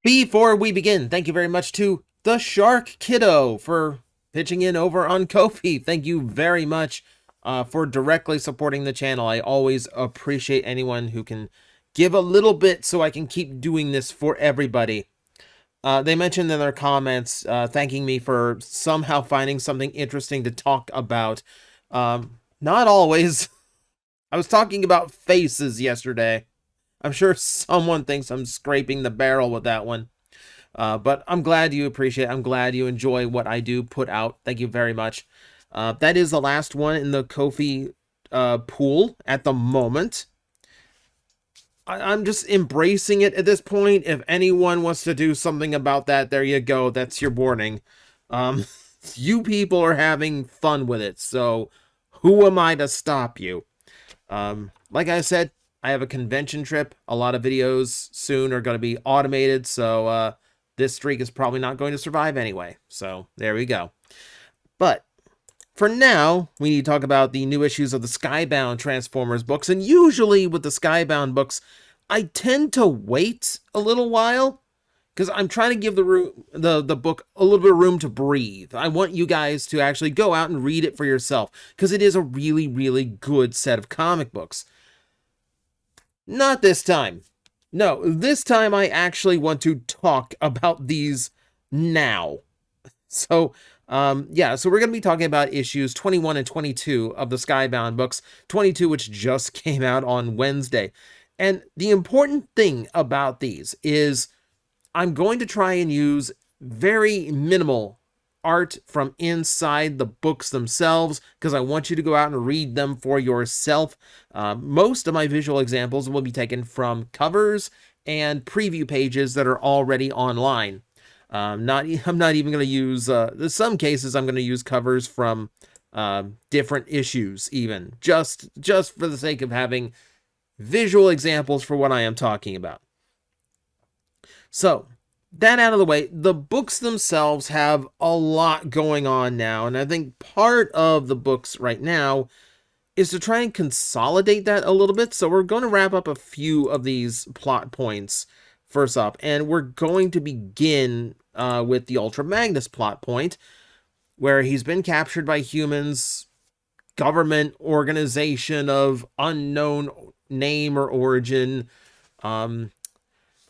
Before we begin, thank you very much to the Shark Kiddo for pitching in over on Ko-fi. Thank you very much for directly supporting the channel. I always appreciate anyone who can give a little bit so I can keep doing this for everybody. They mentioned in their comments thanking me for somehow finding something interesting to talk about. Not always. I was talking about faces yesterday. I'm sure someone thinks I'm scraping the barrel with that one. But I'm glad you appreciate it. I'm glad you enjoy what I do put out. Thank you very much. That is the last one in the Ko-fi pool at the moment. I'm just embracing it at this point. If anyone wants to do something about that, there you go. That's your warning. You people are having fun with it, so who am I to stop you? Like I said, I have a convention trip. A lot of videos soon are going to be automated, so this streak is probably not going to survive anyway. So there we go. But for now, we need to talk about the new issues of the Skybound Transformers books. And usually with the Skybound books, I tend to wait a little while because I'm trying to give the book a little bit of room to breathe. I want you guys to actually go out and read it for yourself because it is a really, really good set of comic books. Not this time. No, this time I actually want to talk about these now. So, yeah, so we're going to be talking about issues 21 and 22 of the Skybound books, 22 which just came out on Wednesday. And the important thing about these is I'm going to try and use very minimal art from inside the books themselves because I want you to go out and read them for yourself. Most of my visual examples will be taken from covers and preview pages that are already online. I'm not even going to use, in some cases, I'm going to use covers from different issues even, just for the sake of having visual examples for what I am talking about. So, that out of the way, the books themselves have a lot going on now, and I think part of the books right now is to try and consolidate that a little bit. So we're going to wrap up a few of these plot points first up, and we're going to begin with the Ultra Magnus plot point, where he's been captured by humans, government organization of unknown name or origin.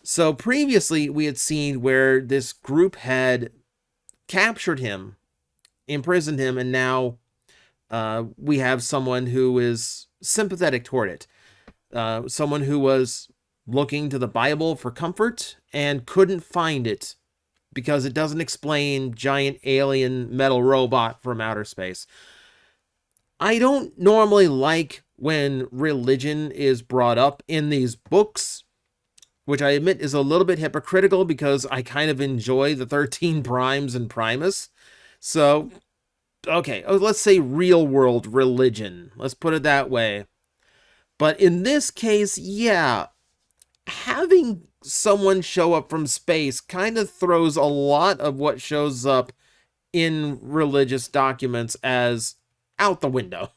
So previously we had seen where this group had captured him, imprisoned him, and now we have someone who is sympathetic toward it. Someone who was looking to the Bible for comfort and couldn't find it because it doesn't explain giant alien metal robot from outer space. I don't normally like when religion is brought up in these books, which I admit is a little bit hypocritical because I kind of enjoy the 13 Primes and Primus. So, okay, let's say real world religion. Let's put it that way. But in this case, yeah, having someone show up from space kind of throws a lot of what shows up in religious documents as out the window.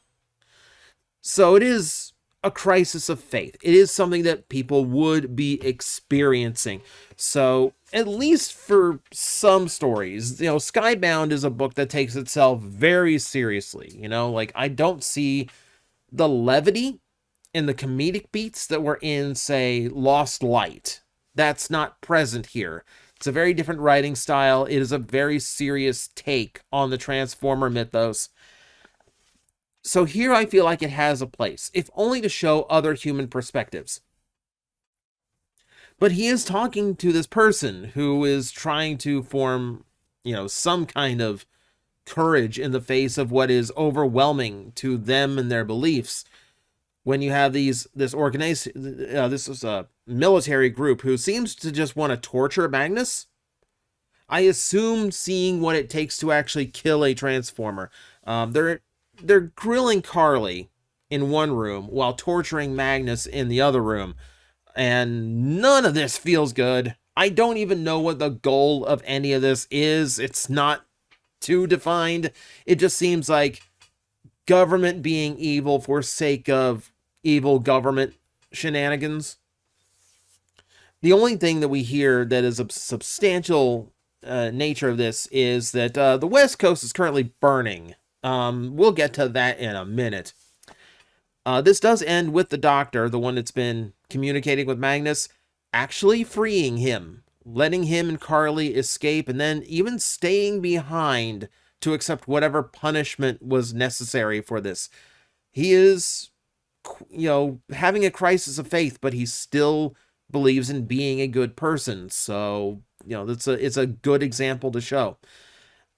So it is a crisis of faith. It is something that people would be experiencing. So at least for some stories, you know, Skybound is a book that takes itself very seriously. You know, like I don't see the levity and the comedic beats that were in, say, Lost Light. That's not present here. It's a very different writing style. It is a very serious take on the Transformer mythos. So here I feel like it has a place, if only to show other human perspectives. But he is talking to this person who is trying to form, you know, some kind of courage in the face of what is overwhelming to them and their beliefs. When you have this is a military group who seems to just want to torture Magnus. I assume seeing what it takes to actually kill a Transformer. They're grilling Carly in one room while torturing Magnus in the other room. And none of this feels good. I don't even know what the goal of any of this is. It's not too defined. It just seems like government being evil for sake of evil government shenanigans. The only thing that we hear that is a substantial nature of this is that the West Coast is currently burning. We'll get to that in a minute. This does end with the Doctor, the one that's been communicating with Magnus, actually freeing him, letting him and Carly escape, and then even staying behind to accept whatever punishment was necessary for this. He is, having a crisis of faith, but he still believes in being a good person. So, it's a good example to show.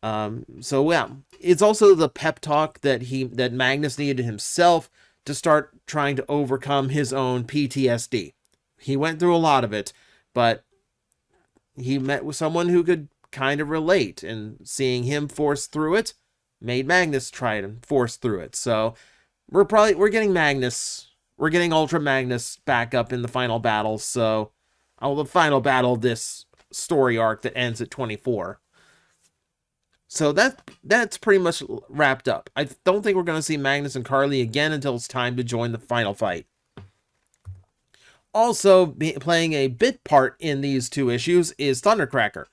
It's also the pep talk that Magnus needed himself to start trying to overcome his own PTSD. He went through a lot of it, but he met with someone who could kind of relate, and seeing him force through it made Magnus try to force through it. So we're getting Magnus, we're getting Ultra Magnus back up in the final battle. So the final battle of this story arc that ends at 24. So that's pretty much wrapped up. I don't think we're going to see Magnus and Carly again until it's time to join the final fight. Also playing a bit part in these two issues is Thundercracker.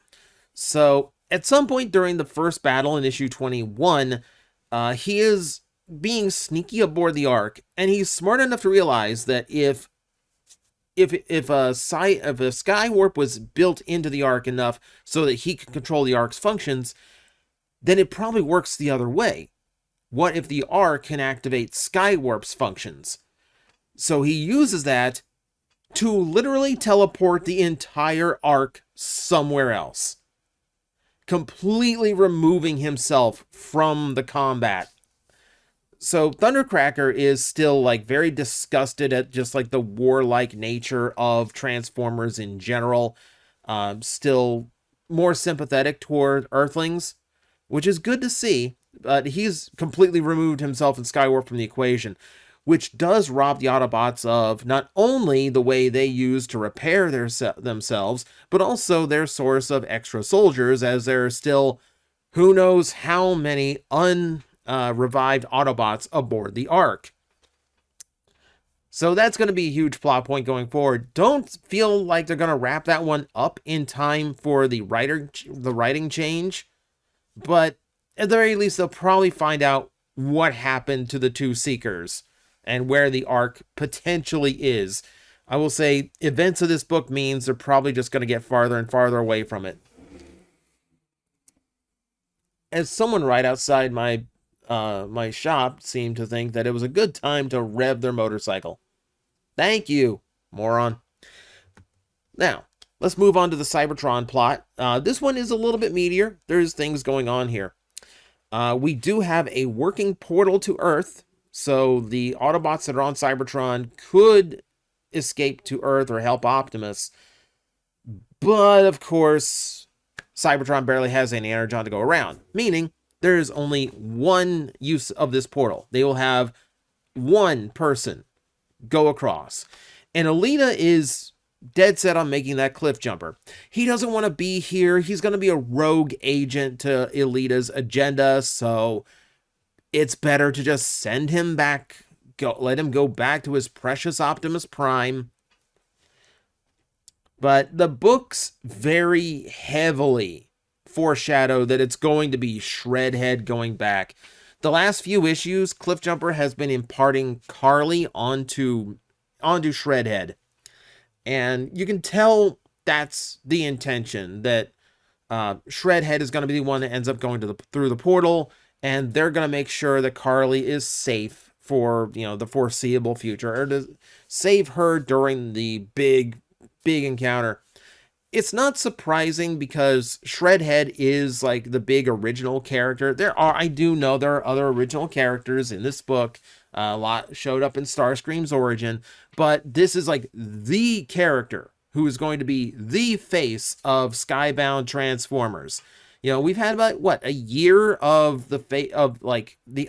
So at some point during the first battle in issue 21, he is being sneaky aboard the Ark, and he's smart enough to realize that if a sky warp was built into the Ark enough so that he could control the Ark's functions, then it probably works the other way. What if the Ark can activate Skywarp's functions? So he uses that to literally teleport the entire Ark somewhere else, completely removing himself from the combat. So Thundercracker is still very disgusted at just the warlike nature of Transformers in general. Still more sympathetic toward Earthlings, which is good to see, but he's completely removed himself and Skywarp from the equation, which does rob the Autobots of not only the way they use to repair themselves, but also their source of extra soldiers, as there are still who knows how many revived Autobots aboard the Ark. So that's going to be a huge plot point going forward. Don't feel like they're going to wrap that one up in time for the writing change, but at the very least, they'll probably find out what happened to the two Seekers and where the Ark potentially is. I will say, events of this book means they're probably just going to get farther and farther away from it. As someone right outside my shop seemed to think that it was a good time to rev their motorcycle. Thank you, moron. Now, let's move on to the Cybertron plot. This one is a little bit meatier. There's things going on here. We do have a working portal to Earth, so the Autobots that are on Cybertron could escape to Earth or help Optimus. But, of course, Cybertron barely has any energon to go around, meaning there is only one use of this portal. They will have one person go across. And Alita is dead set on making that cliff jumper. He doesn't want to be here. He's going to be a rogue agent to Alita's agenda, so it's better to just send him back. Let him go back to his precious Optimus Prime. But the books very heavily foreshadow that it's going to be Shredhead going back. The last few issues, Cliffjumper has been imparting Carly onto Shredhead. And you can tell that's the intention, that Shredhead is going to be the one that ends up going through the portal, and they're going to make sure that Carly is safe for, the foreseeable future, or to save her during the big encounter. It's not surprising because Shredhead is the big original character. I do know there are other original characters in this book. A lot showed up in Starscream's origin, but this is the character who is going to be the face of Skybound Transformers. We've had about a year of the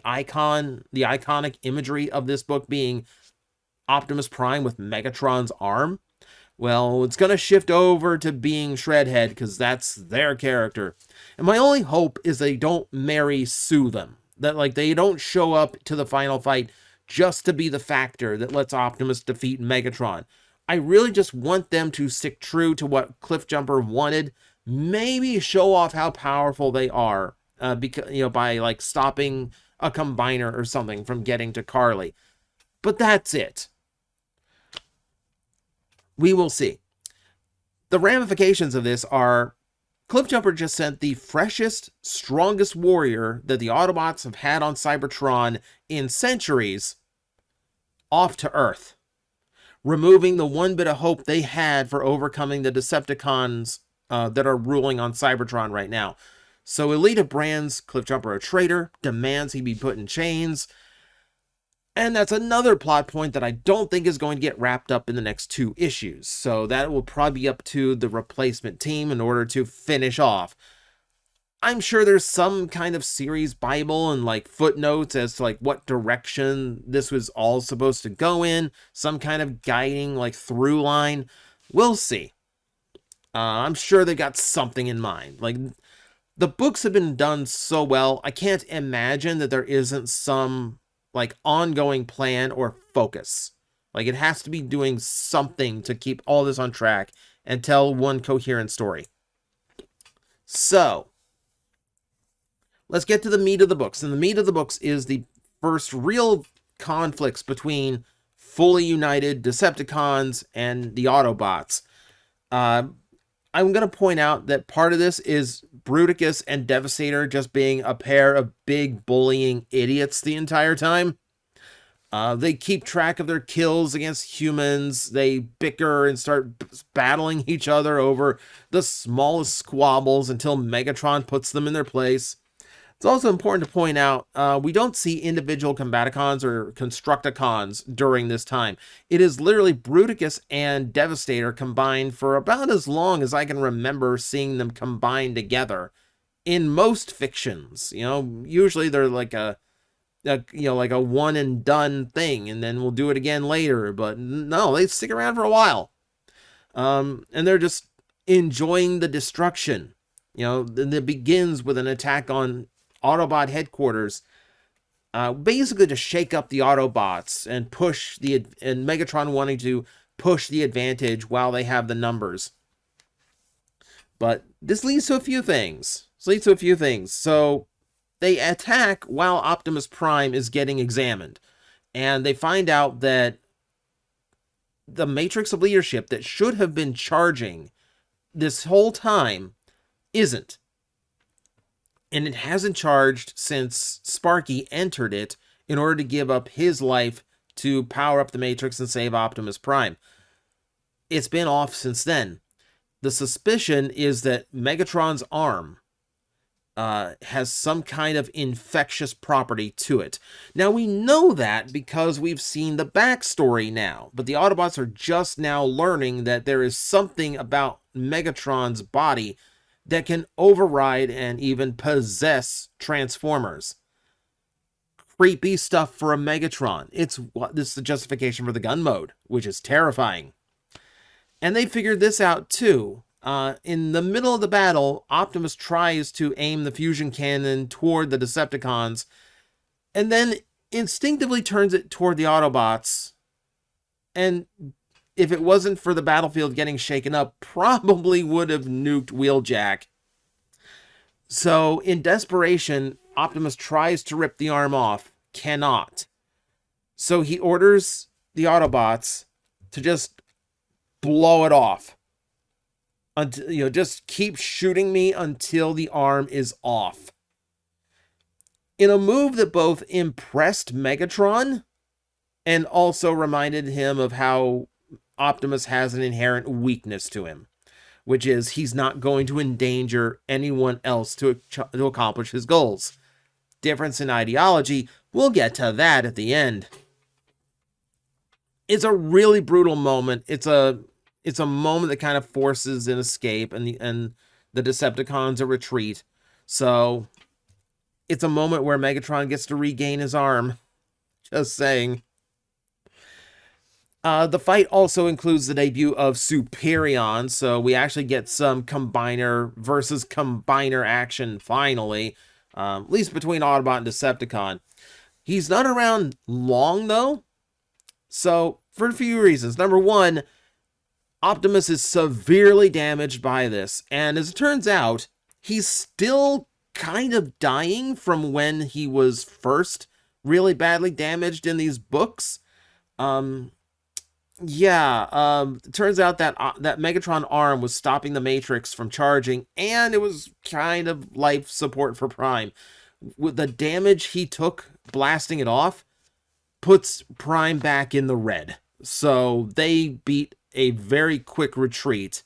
iconic imagery of this book being Optimus Prime with Megatron's arm. Well, it's going to shift over to being Shredhead because that's their character. And my only hope is they don't sue them. That they don't show up to the final fight just to be the factor that lets Optimus defeat Megatron. I really just want them to stick true to what Cliffjumper wanted. Maybe show off how powerful they are, because by like stopping a combiner or something from getting to Carly. But that's it. We will see. The ramifications of this are Cliffjumper just sent the freshest, strongest warrior that the Autobots have had on Cybertron in centuries off to Earth, removing the one bit of hope they had for overcoming the Decepticons that are ruling on Cybertron right now. So Elita brands Cliffjumper a traitor, demands he be put in chains, and that's another plot point that I don't think is going to get wrapped up in the next 2 issues. So that will probably be up to the replacement team in order to finish off. I'm sure there's some kind of series Bible and like footnotes as to like what direction this was all supposed to go in. Some kind of guiding like through line. We'll see. I'm sure they got something in mind. Like, the books have been done so well, I can't imagine that there isn't some like ongoing plan or focus. Like, it has to be doing something to keep all this on track and tell one coherent story. So, let's get to the meat of the books. And the meat of the books is the first real conflicts between fully united Decepticons and the Autobots. I'm going to point out that part of this is Bruticus and Devastator just being a pair of big bullying idiots the entire time. They keep track of their kills against humans. They bicker and start battling each other over the smallest squabbles until Megatron puts them in their place. It's also important to point out, we don't see individual Combaticons or Constructicons during this time. It is literally Bruticus and Devastator combined for about as long as I can remember seeing them combined together in most fictions. Usually they're like a one and done thing, and then we'll do it again later. But no, they stick around for a while. And they're just enjoying the destruction. It begins with an attack on Autobot headquarters, basically to shake up the Autobots and and Megatron wanting to push the advantage while they have the numbers. But this leads to a few things. So they attack while Optimus Prime is getting examined, and they find out that the Matrix of Leadership that should have been charging this whole time isn't. And it hasn't charged since Sparky entered it in order to give up his life to power up the Matrix and save Optimus Prime. It's been off since then. The suspicion is that Megatron's arm has some kind of infectious property to it. Now, we know that because we've seen the backstory now, but the Autobots are just now learning that there is something about Megatron's body that can override and even possess Transformers. Creepy stuff for a Megatron. This is the justification for the gun mode, which is terrifying. And they figured this out too. In the middle of the battle, Optimus tries to aim the fusion cannon toward the Decepticons, and then instinctively turns it toward the Autobots. And if it wasn't for the battlefield getting shaken up, probably would have nuked Wheeljack. So, in desperation, Optimus tries to rip the arm off, cannot. So he orders the Autobots to just blow it off. Until, just keep shooting me until the arm is off. In a move that both impressed Megatron and also reminded him of how Optimus has an inherent weakness to him, which is he's not going to endanger anyone else to accomplish his goals. Difference in ideology, we'll get to that at the end. It's a really brutal moment. It's a moment that kind of forces an escape and the Decepticons a retreat. So it's a moment where Megatron gets to regain his arm. Just saying. The fight also includes the debut of Superion, so we actually get some Combiner versus Combiner action finally, at least between Autobot and Decepticon. He's not around long, though, so for a few reasons. Number one, Optimus is severely damaged by this, and as it turns out, he's still kind of dying from when he was first really badly damaged in these books. It turns out that that Megatron arm was stopping the Matrix from charging, and it was kind of life support for Prime. With the damage he took blasting it off, puts Prime back in the red. So they beat a very quick retreat,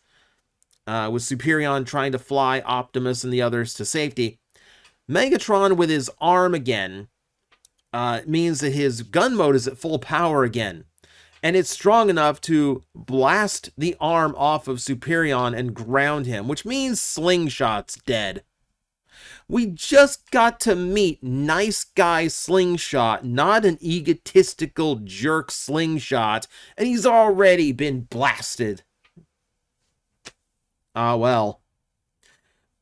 with Superion trying to fly Optimus and the others to safety. Megatron with his arm again means that his gun mode is at full power again. And it's strong enough to blast the arm off of Superion and ground him, which means Slingshot's dead. We just got to meet nice guy Slingshot, not an egotistical jerk Slingshot, and he's already been blasted. Well.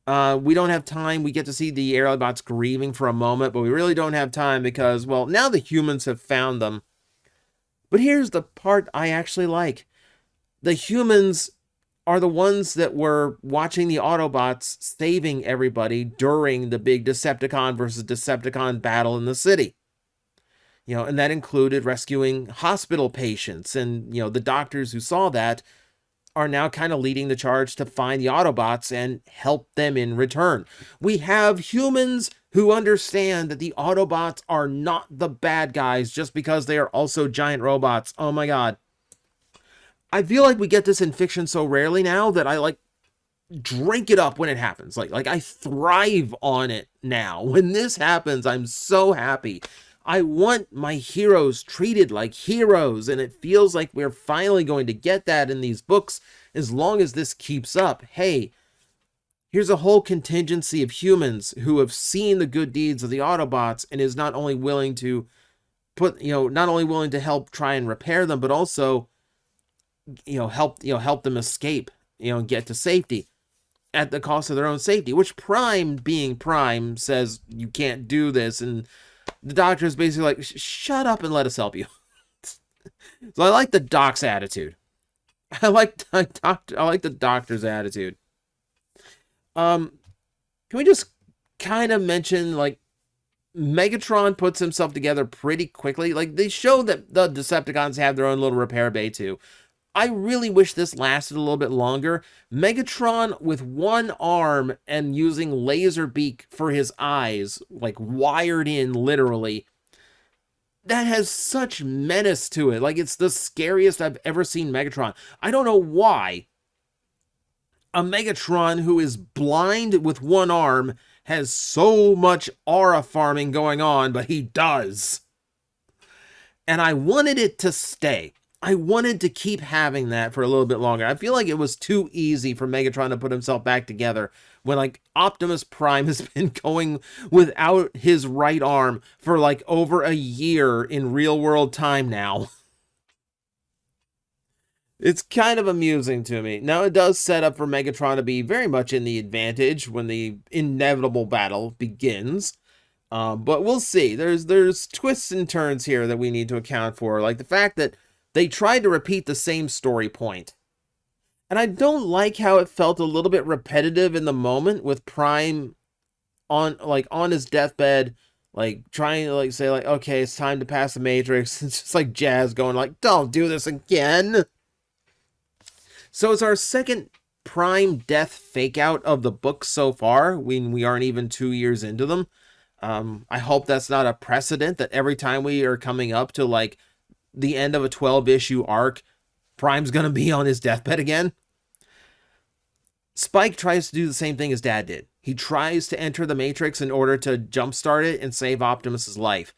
We don't have time. We get to see the Autobots grieving for a moment, but we really don't have time because, well, now the humans have found them. But here's the part I actually like. The humans are the ones that were watching the Autobots saving everybody during the big Decepticon versus Decepticon battle in the city. You know, and that included rescuing hospital patients, and, you know, the doctors who saw that are now kind of leading the charge to find the Autobots and help them in return. We have humans who understand that the Autobots are not the bad guys just because they are also giant robots. Oh my god. I feel like we get this in fiction so rarely now that I like drink it up when it happens. Like I thrive on it now. When this happens, I'm so happy. I want my heroes treated like heroes, and it feels like we're finally going to get that in these books as long as this keeps up. Hey, here's a whole contingency of humans who have seen the good deeds of the Autobots and is not only willing to help try and repair them, but also, help them escape, and get to safety at the cost of their own safety, which Prime, being Prime, says you can't do this, and the doctor is basically like, shut up and let us help you. So I like the doc's attitude. I like the doctor's attitude. Can we just kind of mention, like, Megatron puts himself together pretty quickly. Like, they show that the Decepticons have their own little repair bay too. I really wish this lasted a little bit longer. Megatron with one arm and using laser beak for his eyes, like wired in literally. That has such menace to it. Like, it's the scariest I've ever seen Megatron. I don't know why a Megatron who is blind with one arm has so much aura farming going on, but he does. And I wanted it to stay. I wanted to keep having that for a little bit longer. I feel like it was too easy for Megatron to put himself back together when, like, Optimus Prime has been going without his right arm for, like, over a year in real-world time now. It's kind of amusing to me. Now, it does set up for Megatron to be very much in the advantage when the inevitable battle begins. But we'll see. There's twists and turns here that we need to account for. Like the fact that they tried to repeat the same story point. And I don't like how it felt a little bit repetitive in the moment with Prime on his deathbed, like trying to say okay, it's time to pass the Matrix. It's just like Jazz going like, don't do this again. So it's our second Prime death fake out of the book so far. We aren't even 2 years into them. I hope that's not a precedent that every time we are coming up to like the end of a 12-issue arc, Prime's gonna be on his deathbed again. Spike tries to do the same thing as Dad did. He tries to enter the Matrix in order to jumpstart it and save Optimus's life.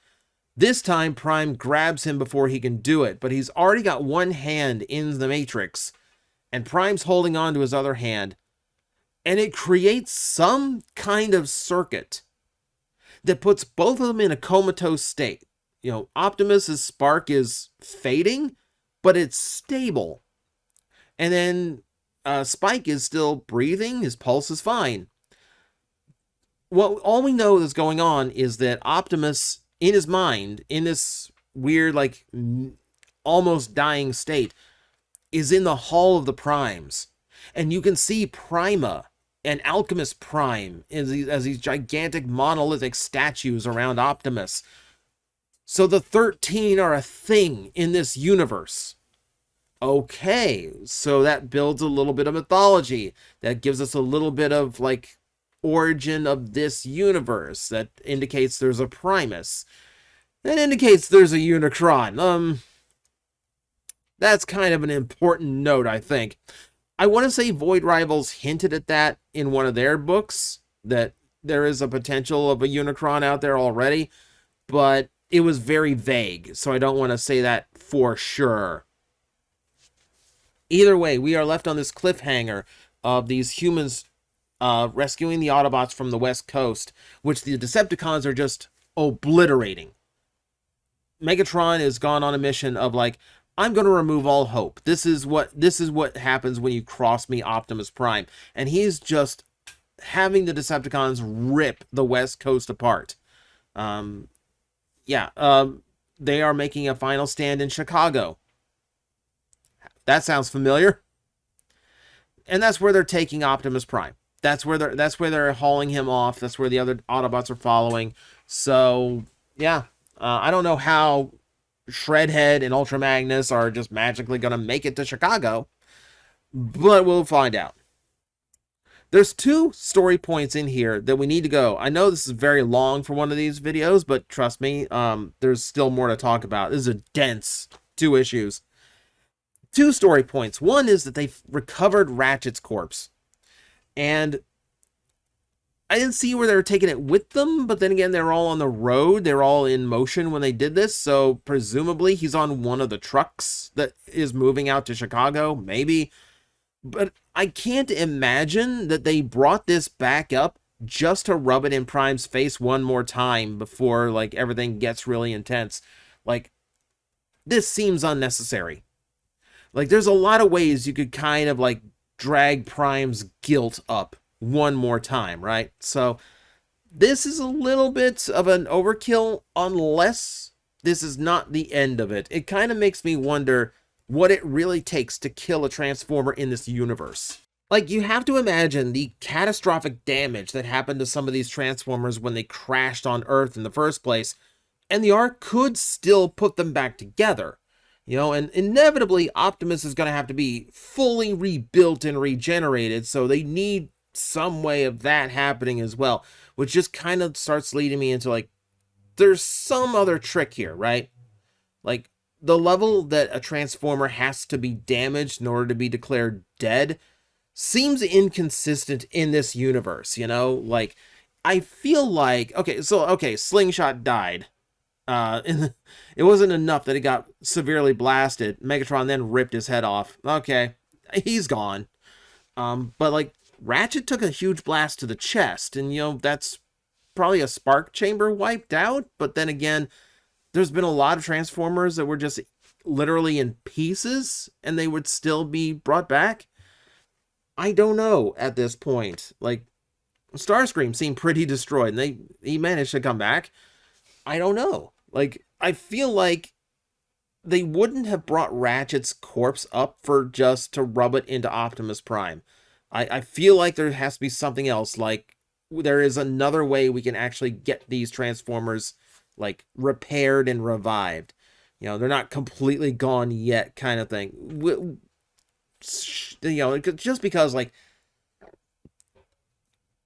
This time, Prime grabs him before he can do it, but he's already got one hand in the Matrix, and Prime's holding on to his other hand, and it creates some kind of circuit that puts both of them in a comatose state. Optimus's spark is fading, but it's stable. And then Spike is still breathing. His pulse is fine. Well, all we know that's going on is that Optimus, in his mind, in this weird, like, almost dying state, is in the Hall of the Primes. And you can see Prima and Alchemist Prime as these gigantic monolithic statues around Optimus. So the 13 are a thing in this universe. Okay, so that builds a little bit of mythology. That gives us a little bit of, like, origin of this universe. That indicates there's a Primus. That indicates there's a Unicron. That's kind of an important note, I think. I want to say Void Rivals hinted at that in one of their books, that there is a potential of a Unicron out there already, but it was very vague, so I don't want to say that for sure. Either way, we are left on this cliffhanger of these humans rescuing the Autobots from the West Coast, which the Decepticons are just obliterating. Megatron has gone on a mission of, like, I'm going to remove all hope. This is what happens when you cross me, Optimus Prime. And he's just having the Decepticons rip the West Coast apart. They are making a final stand in Chicago. That sounds familiar. And that's where they're taking Optimus Prime. That's where they're hauling him off. That's where the other Autobots are following. So, yeah. I don't know how Shredhead and Ultra Magnus are just magically going to make it to Chicago, but we'll find out. There's 2 story points in here that we need to go. I know this is very long for one of these videos, but trust me, there's still more to talk about. This is a dense 2 issues. 2 story points. One is that they've recovered Ratchet's corpse, and I didn't see where they were taking it with them, but then again, they're all on the road. They're all in motion when they did this, so presumably he's on one of the trucks that is moving out to Chicago, maybe. But I can't imagine that they brought this back up just to rub it in Prime's face one more time before, like, everything gets really intense. Like, this seems unnecessary. Like, there's a lot of ways you could kind of, like, drag Prime's guilt up one more time, right? So this is a little bit of an overkill, unless this is not the end of it. It kind of makes me wonder what it really takes to kill a Transformer in this universe. Like, you have to imagine the catastrophic damage that happened to some of these Transformers when they crashed on Earth in the first place, and the Ark could still put them back together. You know, and inevitably Optimus is going to have to be fully rebuilt and regenerated, so they need some way of that happening as well, which just kind of starts leading me into, like, there's some other trick here, right? Like, the level that a Transformer has to be damaged in order to be declared dead seems inconsistent in this universe, you know? Like, I feel like, okay, Slingshot died. It wasn't enough that he got severely blasted. Megatron then ripped his head off. Okay, he's gone. But, like, Ratchet took a huge blast to the chest, and, you know, that's probably a spark chamber wiped out, but then again, there's been a lot of Transformers that were just literally in pieces, and they would still be brought back. I don't know at this point. Like, Starscream seemed pretty destroyed, and he managed to come back. I don't know. Like, I feel like they wouldn't have brought Ratchet's corpse up for just to rub it into Optimus Prime. I feel like there has to be something else. Like, there is another way we can actually get these Transformers, like, repaired and revived. You know, they're not completely gone yet, kind of thing. You know, just because, like,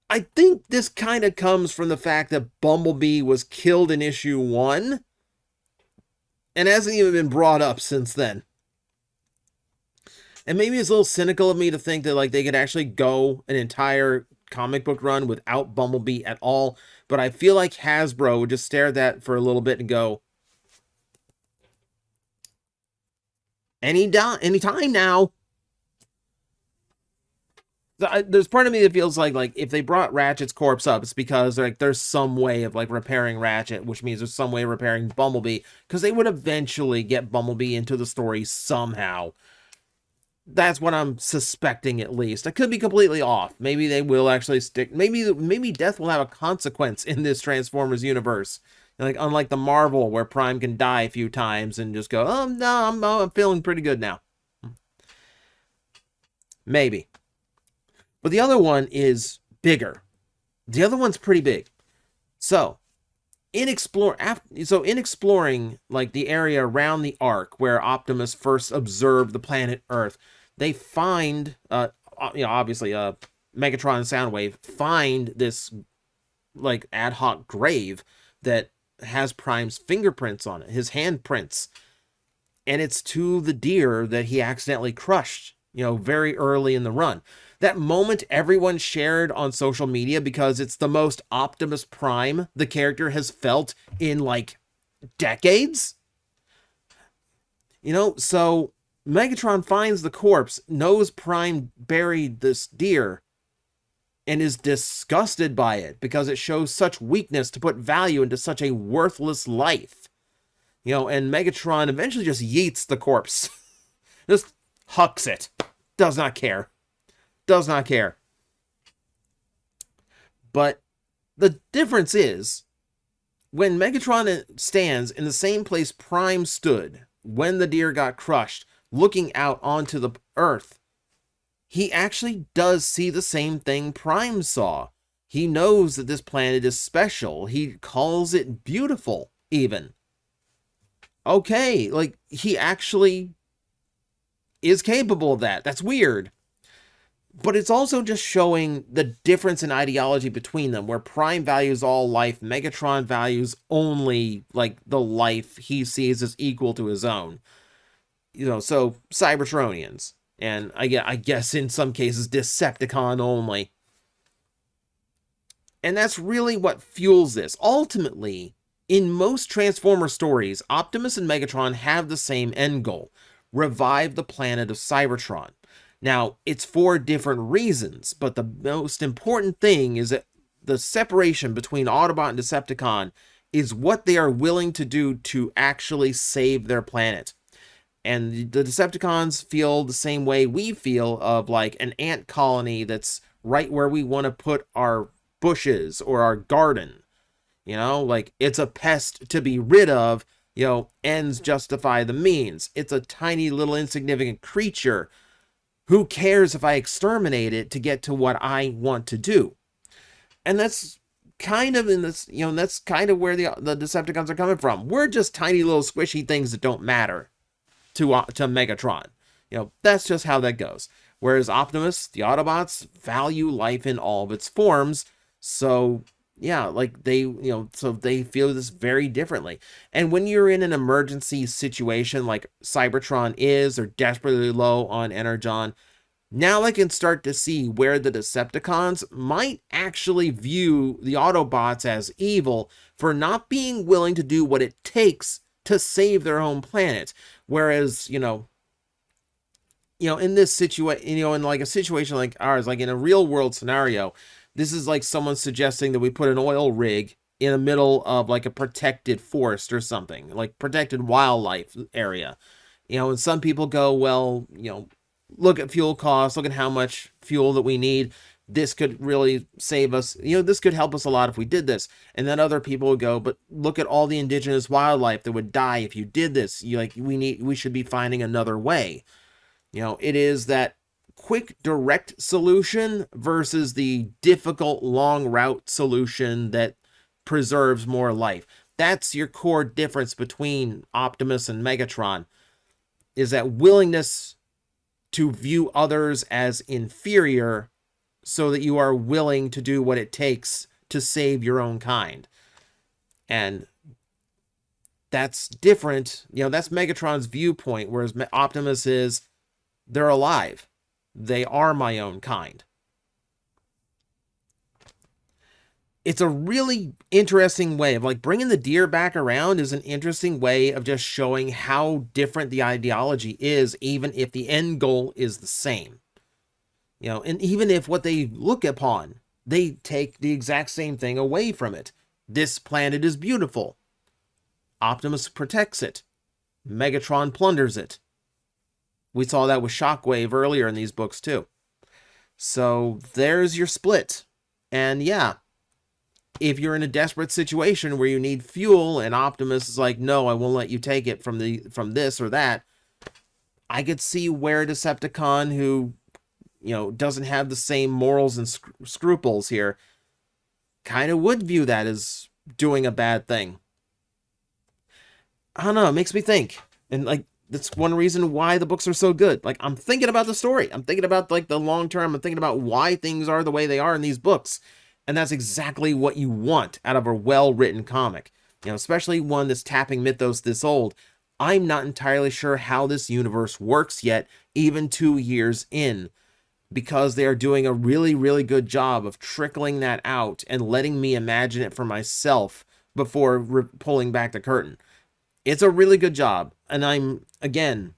I think this kind of comes from the fact that Bumblebee was killed in issue 1 and hasn't even been brought up since then. And maybe it's a little cynical of me to think that, like, they could actually go an entire comic book run without Bumblebee at all, but I feel like Hasbro would just stare at that for a little bit and go, anytime now. There's part of me that feels like if they brought Ratchet's corpse up, it's because, like, there's some way of, like, repairing Ratchet, which means there's some way of repairing Bumblebee, because they would eventually get Bumblebee into the story somehow. That's what I'm suspecting, at least. I could be completely off. Maybe they will actually stick. Maybe death will have a consequence in this Transformers universe. Like, unlike the Marvel, where Prime can die a few times and just go, oh, no, I'm feeling pretty good now. Maybe. But the other one is bigger. The other one's pretty big. So, in exploring like the area around the Ark where Optimus first observed the planet Earth, they find obviously Megatron and Soundwave find this like ad hoc grave that has Prime's fingerprints on it, his handprints, and it's to the deer that he accidentally crushed, very early in the run. That moment everyone shared on social media because it's the most Optimus Prime the character has felt in like decades. So Megatron finds the corpse, knows Prime buried this deer, and is disgusted by it because it shows such weakness to put value into such a worthless life. And Megatron eventually just yeets the corpse. Just hucks it. Does not care. Does not care. But the difference is, when Megatron stands in the same place Prime stood when the deer got crushed, looking out onto the Earth, he actually does see the same thing Prime saw. He knows that this planet is special. He calls it beautiful, even. Okay, like, he actually is capable of that. That's weird. But it's also just showing the difference in ideology between them, where Prime values all life, Megatron values only, like, the life he sees as equal to his own. So, Cybertronians. And I guess in some cases, Decepticon only. And that's really what fuels this. Ultimately, in most Transformer stories, Optimus and Megatron have the same end goal: revive the planet of Cybertron. Now, it's for different reasons, but the most important thing is that the separation between Autobot and Decepticon is what they are willing to do to actually save their planet. And the Decepticons feel the same way we feel of like an ant colony that's right where we want to put our bushes or our garden. Like, it's a pest to be rid of, ends justify the means. It's a tiny little insignificant creature. Who cares if I exterminate it to get to what I want to do? And that's kind of in this, that's kind of where the Decepticons are coming from. We're just tiny little squishy things that don't matter to Megatron. That's just how that goes. Whereas Optimus, the Autobots, value life in all of its forms. So yeah, like so they feel this very differently. And when you're in an emergency situation like Cybertron is, or desperately low on energon, now I can start to see where the Decepticons might actually view the Autobots as evil for not being willing to do what it takes to save their home planet. Whereas, in this situation, in like a situation like ours, like in a real world scenario, this is like someone suggesting that we put an oil rig in the middle of like a protected forest or something, like protected wildlife area. And some people go, well, look at fuel costs, look at how much fuel that we need. This could really save us. This could help us a lot if we did this. And then other people would go, but look at all the indigenous wildlife that would die if you did this. We should be finding another way. It is that quick, direct solution versus the difficult, long route solution that preserves more life. That's your core difference between Optimus and Megatron, is that willingness to view others as inferior so that you are willing to do what it takes to save your own kind. And that's different. That's Megatron's viewpoint, whereas Optimus is, they're alive. They are my own kind. It's a really interesting way of like bringing the deer back around is an interesting way of just showing how different the ideology is, even if the end goal is the same. And even if what they look upon, they take the exact same thing away from it. This planet is beautiful. Optimus protects it. Megatron plunders it. We saw that with Shockwave earlier in these books too. So there's your split. And yeah, if you're in a desperate situation where you need fuel and Optimus is like, no, I won't let you take it from this or that, I could see where Decepticon, who doesn't have the same morals and scruples here, kind of would view that as doing a bad thing. I don't know, it makes me think. And like, that's one reason why the books are so good. Like, I'm thinking about the story. I'm thinking about like the long term. I'm thinking about why things are the way they are in these books. And that's exactly what you want out of a well-written comic. Especially one that's tapping mythos this old. I'm not entirely sure how this universe works yet, even 2 years in, because they are doing a really, really good job of trickling that out and letting me imagine it for myself before pulling back the curtain. It's a really good job, and I'm, again,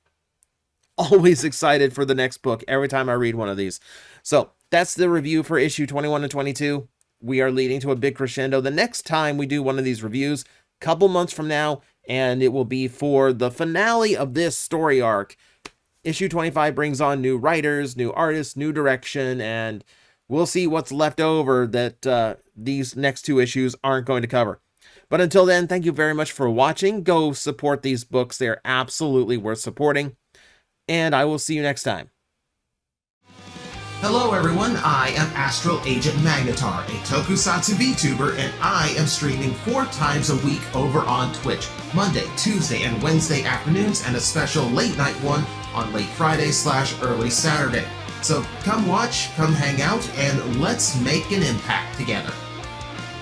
always excited for the next book every time I read one of these. So that's the review for issue 21 and 22. We are leading to a big crescendo the next time we do one of these reviews, a couple months from now, and it will be for the finale of this story arc. Issue 25 brings on new writers, new artists, new direction, and we'll see what's left over that these next 2 issues aren't going to cover. But until then, thank you very much for watching. Go support these books. They're absolutely worth supporting. And I will see you next time. Hello everyone, I am Astral Agent Magnetar, a Tokusatsu VTuber, and I am streaming 4 times a week over on Twitch, Monday, Tuesday, and Wednesday afternoons, and a special late night one on late Friday/early Saturday. So come watch, come hang out, and let's make an impact together.